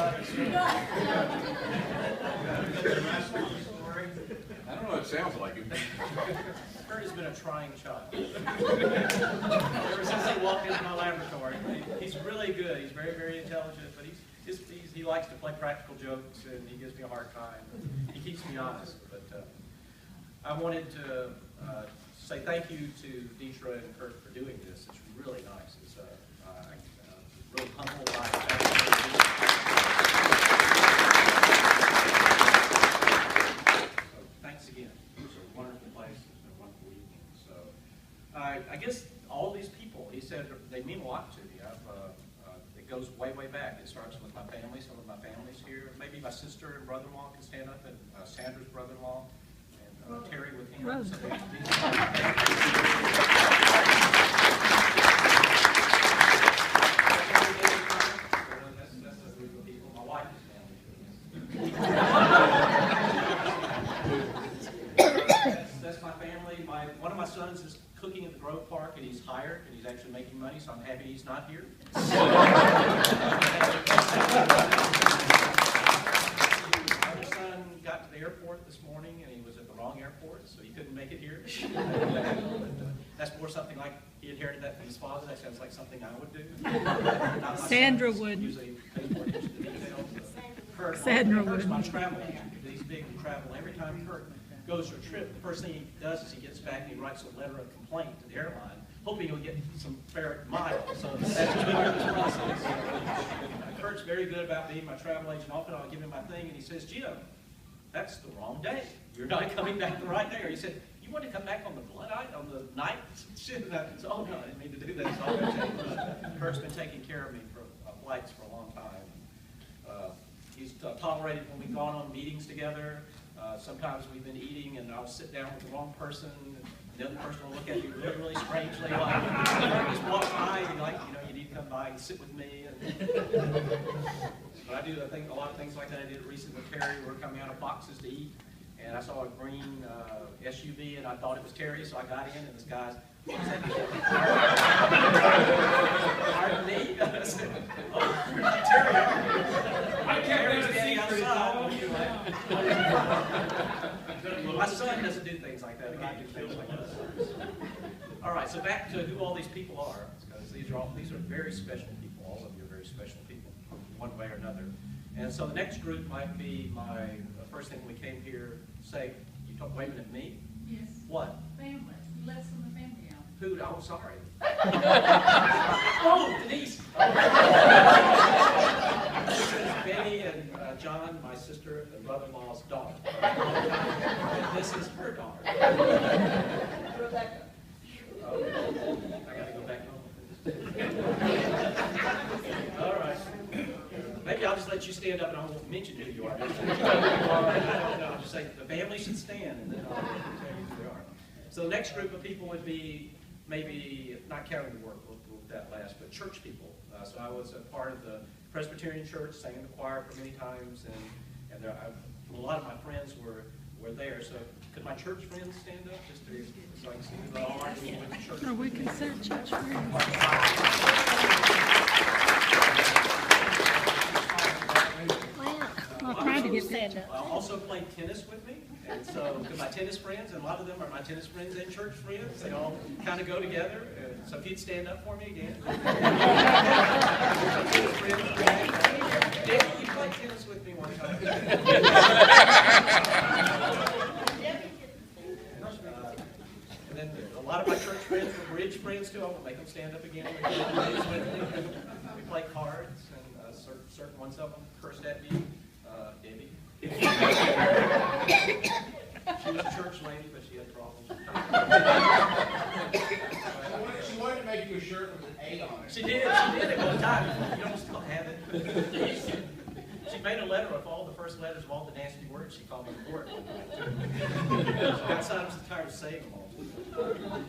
side of the story? I don't know, it sounds like it. Kurt has been a trying child. Ever since he walked into my laboratory. He's really good. He's very, very intelligent, but he likes to play practical jokes, and he gives me a hard time. He keeps me honest. But I wanted to say thank you to Deidre and Kurt for doing this. It's really nice. It's really humble by the fact that thanks again. It's a wonderful place. It's been a wonderful evening. So I guess all these people, he said, they mean a lot to me. It goes way, way back. It starts with my family. Some of my family's here. Maybe my sister and brother-in-law can stand up, and Sandra's brother-in-law, and Terry with him. So that's a group of people. My wife is family. That's my family. One of my sons is cooking at the Grove Park, and he's hired, and he's actually making money, so I'm happy he's not here. My other son got to the airport this morning, and he was at the wrong airport, so he couldn't make it here. That's more something like he inherited that from his father. That sounds like something I would do. Sandra would. Usually pays more attention to details. Kurt, Sandra Kurt's would. my travel agent. He's big in travel. Every time Kurt goes for a trip, the first thing he does is he gets back and he writes a letter of complaint to the airline, hoping he'll get some fair miles. So that's been this process. Kurt's very good about being my travel agent. Often I'll give him my thing, and he says, "Jim, that's the wrong day. You're not coming back the right day." Or he said, "You want to come back on the night?" Shit, I said, "Oh no, I didn't mean to do that." So I'll go change that. Kurt's been taking care of me for flights for a long time. He's tolerated when we've gone on meetings together. Sometimes we've been eating, and I'll sit down with the wrong person, and the other person will look at you really, really strangely, like just walk by, and you need to come by and sit with me. But I do, a lot of things like that. I did it recently with Terry. We were coming out of boxes to eat, and I saw a green SUV, and I thought it was Terry, so I got in, and this guy's, "What is that?" "Pardon me?" I said, "Oh, you're not Terry, are you?" Terry's standing outside. My son doesn't do things like that, but I do things like that. All right, so back to who all these people are, because these are very special people. All of you are very special people, one way or another. And so the next group might be the first thing we came here to say. You talk waving at me? Yes. What? Family. We let some of the family out. Who? Oh, sorry. Oh, Denise. This is Benny and John, my sister and brother-in-law's daughter. And this is her daughter. Rebecca. Oh, I got to go back home. All right. Maybe I'll just let you stand up and I won't mention who you are. I don't know. I'll just say the family should stand, and then I'll tell you who they are. So the next group of people would be, maybe not counting the work, we'll do that last, but church people. So I was a part of the Presbyterian church, sang in the choir for many times, and a lot of my friends were there. So could my church friends stand up just so I can see who they are with the church? Are we considered church friends? I'm trying to get stand up. Also played tennis with me, and so my tennis friends, and a lot of them are my tennis friends and church friends. They all kind of go together. And so if you'd stand up for me again. David, you played tennis with me one time. And then a lot of my church friends were bridge friends too. I will make them stand up again. We play cards, and certain ones of them cursed at me. Debbie. She was a church lady, but she had problems. She wanted to make you a shirt with an A on it. She did at one time. You don't still have it. She made a letter of all the first letters of all the nasty words she called me for it. Outside, I was tired of saying them all.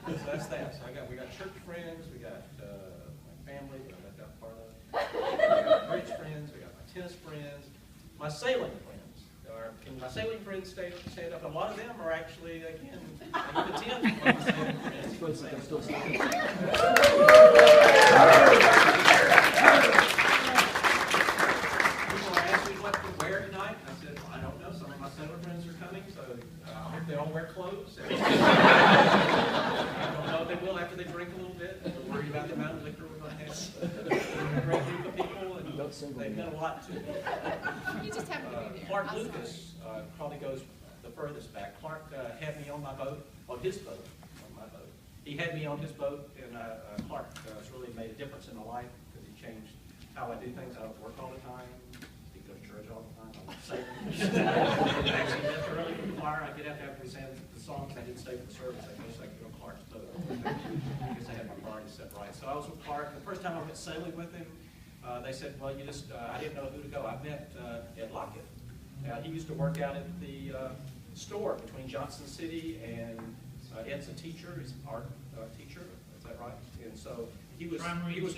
So that's that. So we got church friends, we got my family, but I left out part of it. We got bridge friends, we got my tennis friends, my sailing friends. Can my sailing friends stand up? A lot of them are actually, again, the 10 of my sailing friends. me what to wear tonight. I said, well, I don't know. Some of my sailor friends are coming, so I hope they all wear clothes. I don't know if they will after they drink a little bit. I'm worried about the amount of liquor we're going to have. They're a great group of people, and they've done a lot to me. You just happen to be there. Clark I'm sorry. Lucas probably goes the furthest back. Clark had me on my boat, on his boat, on my boat. He had me on his boat, and Clark has really made a difference in my life because he changed how I do things. I don't work all the time. I go to church all the time. I don't say actually left early from the choir. I get out after we sang the songs. I didn't stay for the service. I guess I could go on Clark's boat because I had my priorities set right. So I was with Clark. The first time I went sailing with him, they said, well, you just, I didn't know who to go. I met Ed Lockett. He used to work out at the store between Johnson City and Ed's a teacher. He's an art teacher. Is that right? And so he was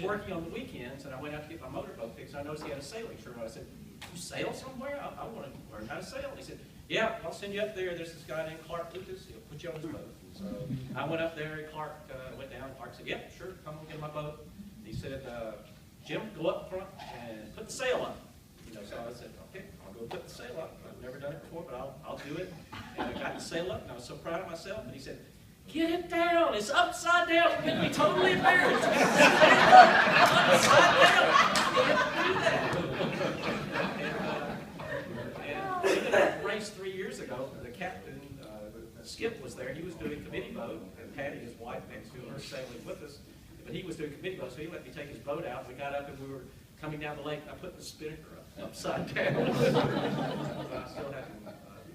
working on the weekends, and I went out to get my motorboat fixed. I noticed he had a sailing shirt. I said, you sail somewhere? I want to learn how to sail. And he said, yeah, I'll send you up there. There's this guy named Clark Lucas. He'll put you on his boat. And so I went up there, and Clark went down. Clark said, yep, sure, come on, get my boat. He said, Jim, go up front and put the sail up. You know, so I said, okay, I'll go put the sail up. I've never done it before, but I'll do it. And I got the sail up, and I was so proud of myself. And he said, get it down. It's upside down. You're going to be totally embarrassed. Upside down. You can't do that. And we did a race 3 years ago. The captain, Skip, was there. He was doing committee boat, and Patty, his wife, next to her, sailing with us. But he was doing committee boat, so he let me take his boat out. We got up, and we were coming down the lake, and I put the spinnaker up upside down. I still have to,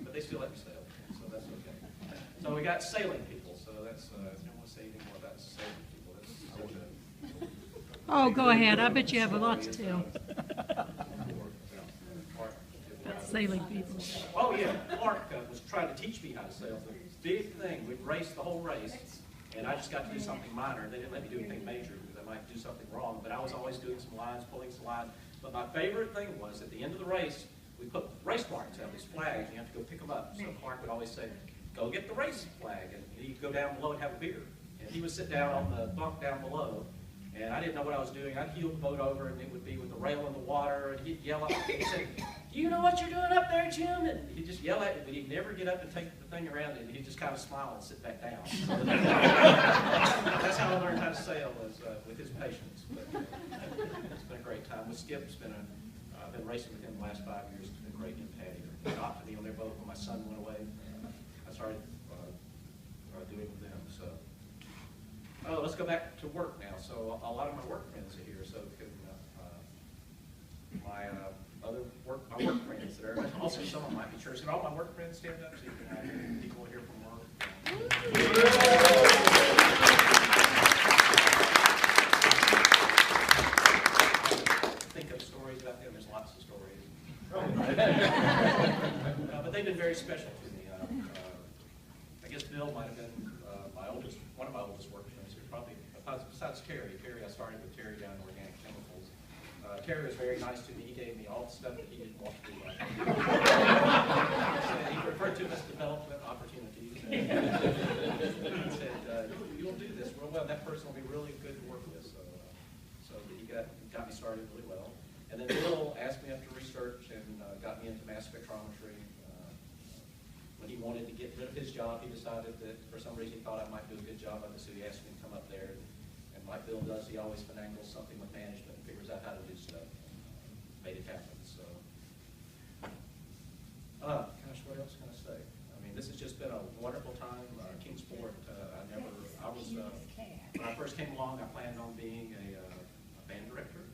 but they still let me sail, so that's okay. So we got sailing people, so that's, I don't want to say anything more about sailing people. That's such a... Oh, go ahead. I bet you have a lot to tell. About sailing people. Oh, yeah. Clark was trying to teach me how to sail. The big thing, we'd race the whole race, and I just got to do something minor. They didn't let me do anything major because I might do something wrong, but I was always doing some lines, pulling some lines. But my favorite thing was at the end of the race, we put race marks out, these flags, and you have to go pick them up. So Clark would always say, go get the race flag, and he'd go down below and have a beer. And he would sit down on the bunk down below, and I didn't know what I was doing. I'd heel the boat over, and it would be with the rail in the water, and he'd yell at me and say, do you know what you're doing up there, Jim? And he'd just yell at me, but he'd never get up and take the thing around it. He'd just kind of smile and sit back down. That's how I learned how to sail, was with his patience. But it's been a great time. With Skip, I've been racing with him the last 5 years. It's been great. And Patty adopted me on their boat when my son went away. I started doing it with them. So, let's go back to work now. So a lot of my work friends are here. So my work friends that are also some of them might be church. Can all my work friends stand up so you can have people here from work? Think of stories about them. There's lots of stories. But they've been very special to me. I guess Bill might have been one of my oldest work friends here, probably besides Terry. I started with Terry down in Organic Chemicals. Terry was very nice to me. He gave me all the stuff that he didn't want to do. He referred to them as development opportunities. He said, you'll do this real well. That person will be really good to work with. So he got me started really well. And then Bill asked me after research and got me into mass spectrometry. When he wanted to get rid of his job, he decided that for some reason he thought I might do a good job of it, so he asked me to come up there. And like Bill does, he always finagles something with management and figures out how to do stuff. Made it happen. So, gosh, what else can I say? I mean, this has just been a wonderful time. Kingsport, when I first came along, I planned on being a band director.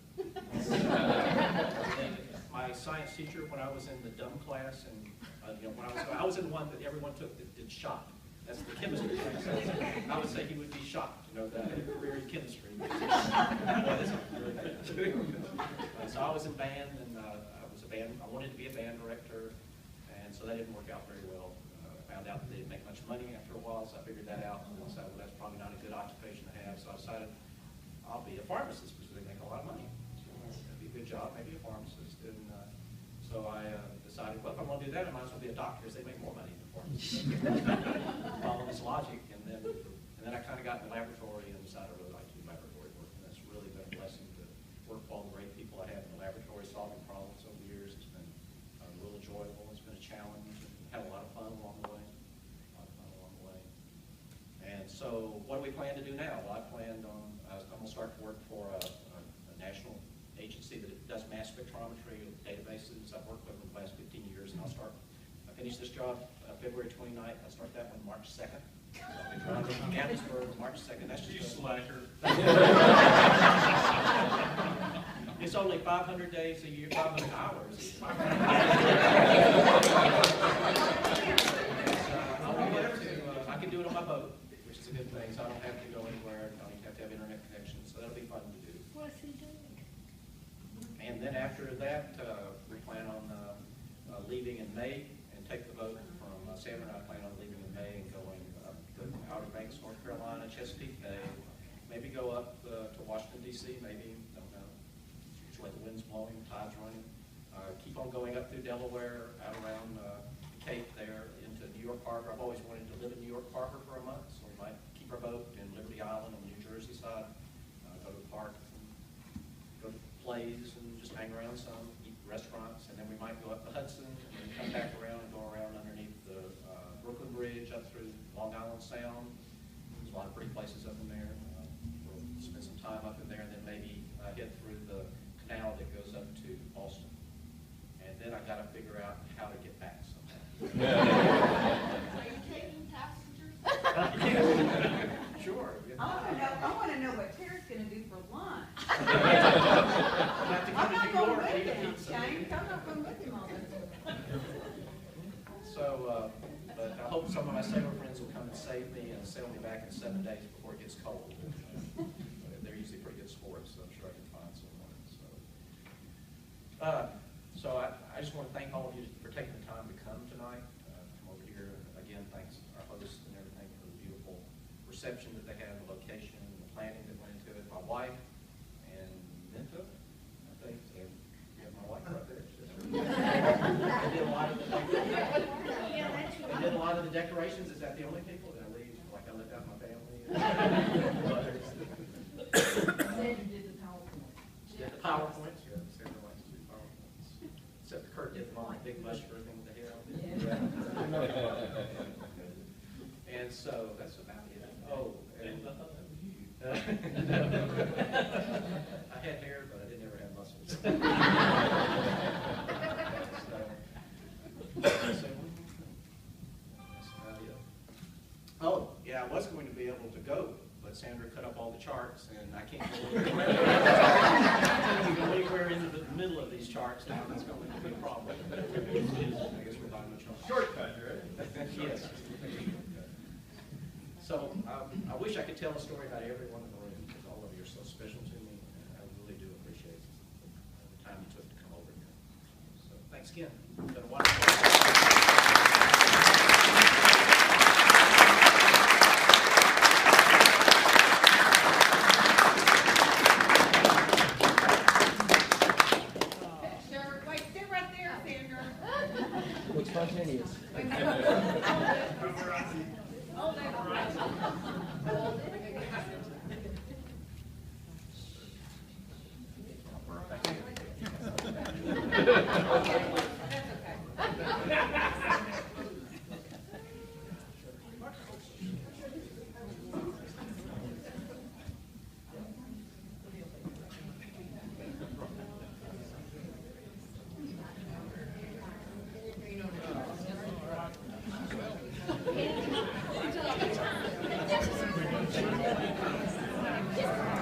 My science teacher, when I was in the dumb class, and when I was in one that everyone took that did shop. That's the chemistry class. I would say he would be shocked to know that I had a career in chemistry. Boy, this is really bad. So I was in band, and I wanted to be a band director, and so that didn't work out very well. I found out that they didn't make much money after a while, so I figured that out. And I decided, well, that's probably not a good occupation to have. So I decided I'll be a pharmacist because they make a lot of money. It'd be a good job, maybe a pharmacist. And so I decided, well, if I'm going to do that, I might as well be a doctor because they make more money than pharmacists. Follow this logic, and then I kind of got in the laboratory and decided I really like to do laboratory work. And that's really been a blessing to work with all the great people I have in the laboratory, solving problems over the years. It's been So what do we plan to do now? Well, I'm going to start to work for a national agency that does mass spectrometry databases. I've worked with them for the last 15 years, and I finish this job February 29th. I'll start that one March 2nd. So I'll be driving to Gatlinburg March 2nd. That's just You slacker. It's only 500 days a year, 500 hours a year. I can do it on my boat, which is a good thing, so I don't have to go anywhere. I don't even have to have internet connection, so that'll be fun to do. What's he doing? And then after that, we plan on leaving in May and take the boat from Sandra and I plan on leaving in May and going to Outer Banks, North Carolina, Chesapeake Bay, maybe go up to Washington, D.C., maybe, don't know. Which way the wind's blowing, tide's running. Keep on going up through Delaware, out around the Cape there, into New York Harbor. I've always wanted to live in New York Harbor for a month, so we might keep our boat in Liberty Island on the New Jersey side, go to the park, go to plays and just hang around some, eat restaurants, and then we might go up the Hudson and then come back around and go around underneath the Brooklyn Bridge up through Long Island Sound. There's a lot of pretty places up in there. We'll spend some time up in there and then maybe head through the canal that goes up to Boston. And then I got to figure out how to get back somehow. Are you taking passengers? Sure. I want to know what Tara's going to do for lunch. I'll have to come I'm to not New York going and eat with a him, pizza. Shane. I'm not going with him all the time. So, but I hope some of my sailor friends will come and save me and sail me back in 7 days before it gets cold. They're usually pretty good sports, so I'm sure I can find someone. So I just want to thank all of you for taking the time to come tonight, come over here. Again, thanks our hosts and everything for the beautiful reception that they had, the location, and the planning that went into it. My wife and Minta, I think, and you have my wife right there. They did a lot of the decorations. Is that the only people that I leave? Like I left out my family. Sandra did the PowerPoint. Did the PowerPoints? Yeah, Sarah likes to do PowerPoints. Except Kurt did them on the big mushroom with the hair on it. And so that's about it. Oh, and I had hair, but I didn't ever have muscles. Oh, yeah, I was going to be able to go, but Sandra cut up all the charts, and I can't go anywhere in the middle of these charts now. That's going to be a problem. I guess we're buying a chart. Shortcut, right? Yes. So I wish I could tell a story about everyone in the room, because all of you are so special to me, and I really do appreciate the time you took to come over here. So thanks again. It's been a wonderful. Looks spontaneous.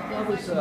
Probably so.